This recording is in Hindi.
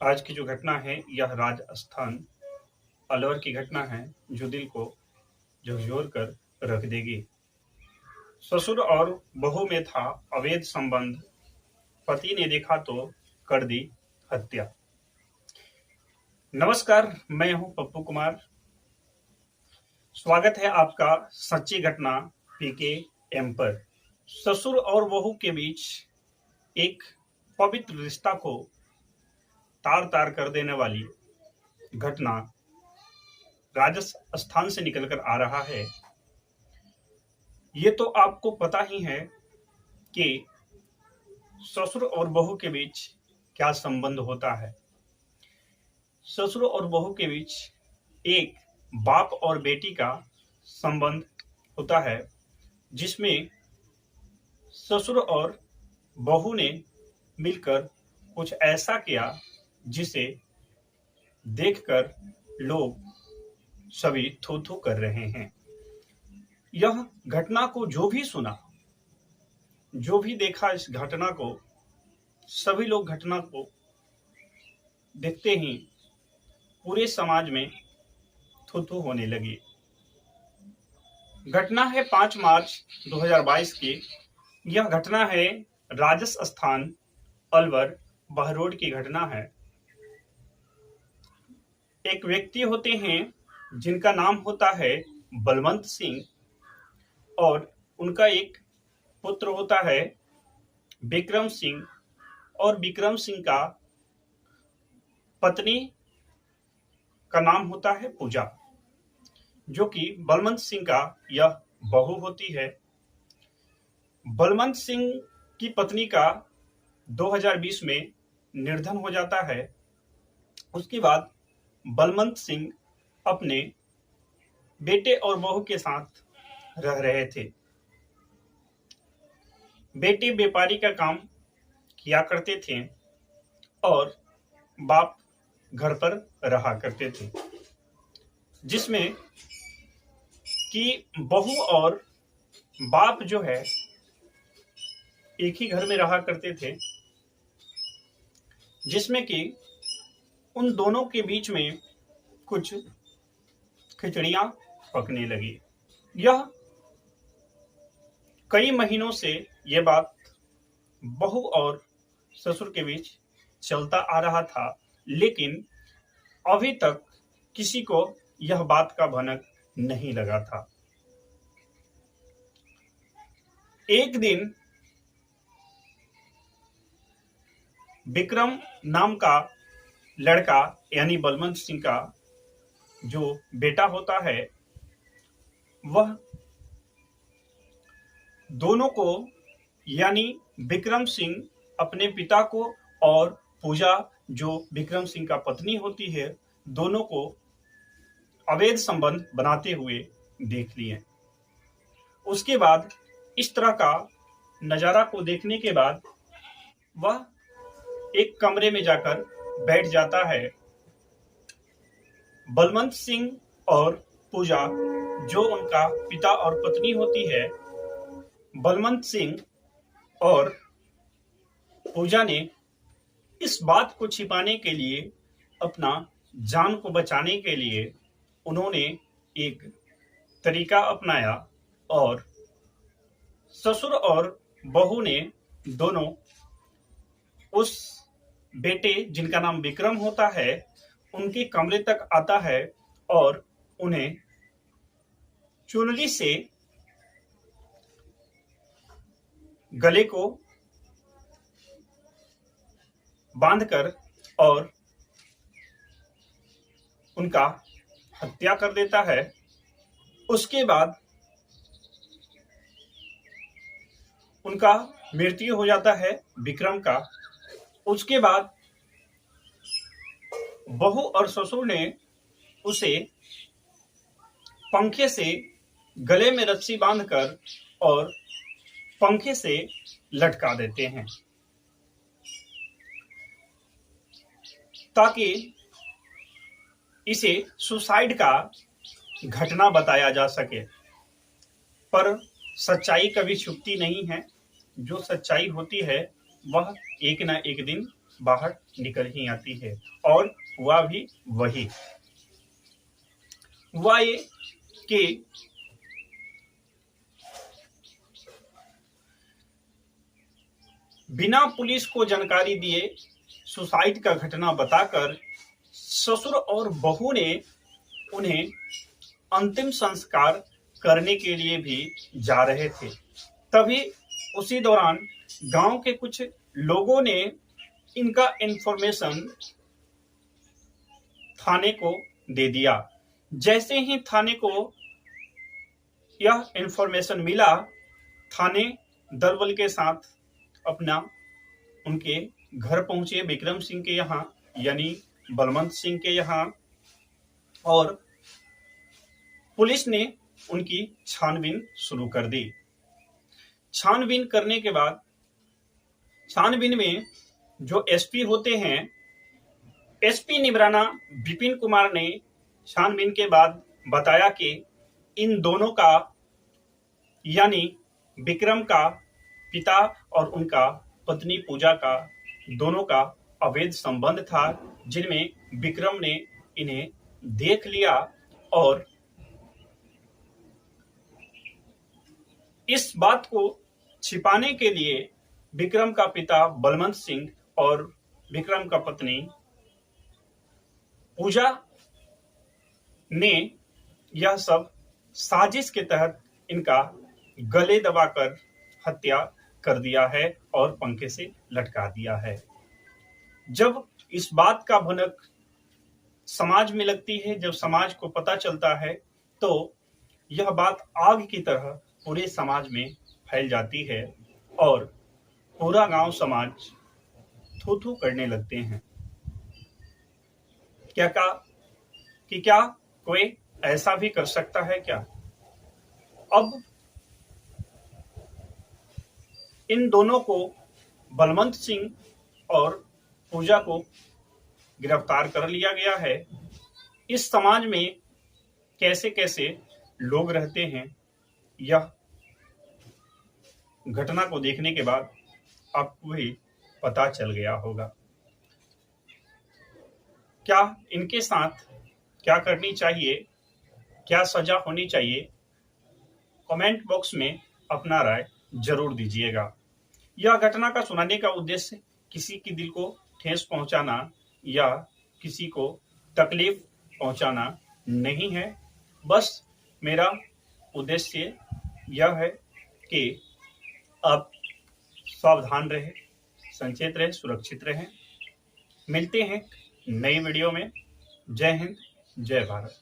आज की जो घटना है यह राजस्थान अलवर की घटना है जो दिल को झकझोर कर रख देगी। ससुर और बहू में था अवैध संबंध, पति ने देखा तो कर दी हत्या। नमस्कार, मैं हूं पप्पू कुमार। स्वागत है आपका सच्ची घटना पीके एम पर। ससुर और बहू के बीच एक पवित्र रिश्ता को तार तार कर देने वाली घटना राजस्थान से निकलकर आ रहा है। ये तो आपको पता ही है कि ससुर और बहू के बीच क्या संबंध होता है। ससुर और बहू के बीच एक बाप और बेटी का संबंध होता है, जिसमें ससुर और बहू ने मिलकर कुछ ऐसा किया जिसे देखकर लोग सभी थू थू कर रहे हैं। यह घटना को जो भी सुना, जो भी देखा इस घटना को, सभी लोग घटना को देखते ही पूरे समाज में थू थू होने लगी। घटना है 5 मार्च 2022 की। यह घटना है राजस्थान अलवर बहरोड की घटना है। एक व्यक्ति होते हैं जिनका नाम होता है बलवंत सिंह, और उनका एक पुत्र होता है विक्रम सिंह, और विक्रम सिंह का पत्नी का नाम होता है पूजा, जो कि बलवंत सिंह का यह बहू होती है। बलवंत सिंह की पत्नी का 2020 में निर्धन हो जाता है। उसके बाद बलवंत सिंह अपने बेटे और बहू के साथ रह रहे थे। बेटे व्यापारी का काम किया करते थे और बाप घर पर रहा करते थे, जिसमें कि बहू और बाप जो है एक ही घर में रहा करते थे, जिसमें कि उन दोनों के बीच में कुछ खिचड़ियां पकने लगी। यह कई महीनों से यह बात बहू और ससुर के बीच चलता आ रहा था, लेकिन अभी तक किसी को यह बात का भनक नहीं लगा था। एक दिन विक्रम नाम का लड़का, यानी बलवंत सिंह का जो बेटा होता है, वह दोनों को, यानी विक्रम सिंह अपने पिता को और पूजा जो विक्रम सिंह का पत्नी होती है, दोनों को अवैध संबंध बनाते हुए देख लिए। उसके बाद इस तरह का नजारा को देखने के बाद वह एक कमरे में जाकर बैठ जाता है। बलवंत सिंह और पूजा जो उनका पिता और पत्नी होती है, बलवंत सिंह और पूजा ने इस बात को छिपाने के लिए, अपना जान को बचाने के लिए, उन्होंने एक तरीका अपनाया और ससुर और बहू ने दोनों उस बेटे जिनका नाम विक्रम होता है उनके कमरे तक आता है और उन्हें चुनरी से गले को बांधकर और उनका हत्या कर देता है। उसके बाद उनका मृत्यु हो जाता है विक्रम का। उसके बाद बहू और ससुर ने उसे पंखे से गले में रस्सी बांधकर और पंखे से लटका देते हैं, ताकि इसे सुसाइड का घटना बताया जा सके। पर सच्चाई कभी छुपती नहीं है। जो सच्चाई होती है वह एक न एक दिन बाहर निकल ही आती है। और हुआ भी वही। हुआ ये कि बिना पुलिस को जानकारी दिए सुसाइड का घटना बताकर ससुर और बहू ने उन्हें अंतिम संस्कार करने के लिए भी जा रहे थे। तभी उसी दौरान गांव के कुछ लोगों ने इनका इंफॉर्मेशन थाने को दे दिया। जैसे ही थाने को यह इंफॉर्मेशन मिला, थाने दलबल के साथ अपना उनके घर पहुंचे, विक्रम सिंह के यहाँ यानी बलवंत सिंह के यहाँ, और पुलिस ने उनकी छानबीन शुरू कर दी। छानबीन करने के बाद छानबीन में जो एसपी होते हैं, एसपी निमराना विपिन कुमार ने छानबीन के बाद बताया कि इन दोनों का यानी विक्रम का पिता और उनका पत्नी पूजा का दोनों का अवैध संबंध था, जिनमें विक्रम ने इन्हें देख लिया और इस बात को छिपाने के लिए विक्रम का पिता बलवंत सिंह और विक्रम का पत्नी पूजा ने यह सब साजिश के तहत इनका गले दबाकर हत्या कर दिया है और पंखे से लटका दिया है। जब इस बात का भनक समाज में लगती है, जब समाज को पता चलता है, तो यह बात आग की तरह पूरे समाज में फैल जाती है और पूरा गांव समाज थू थू करने लगते हैं। क्या कोई ऐसा भी कर सकता है क्या? अब इन दोनों को, बलवंत सिंह और पूजा को गिरफ्तार कर लिया गया है। इस समाज में कैसे कैसे लोग रहते हैं, यह घटना को देखने के बाद आपको भी पता चल गया होगा। क्या इनके साथ क्या करनी चाहिए, क्या सजा होनी चाहिए, कमेंट बॉक्स में अपना राय जरूर दीजिएगा। यह घटना का सुनाने का उद्देश्य किसी के दिल को ठेस पहुंचाना या किसी को तकलीफ पहुंचाना नहीं है। बस मेरा उद्देश्य यह है कि आप सावधान रहें, सचेत रहें, सुरक्षित रहें। मिलते हैं नई वीडियो में। जय हिंद, जय भारत।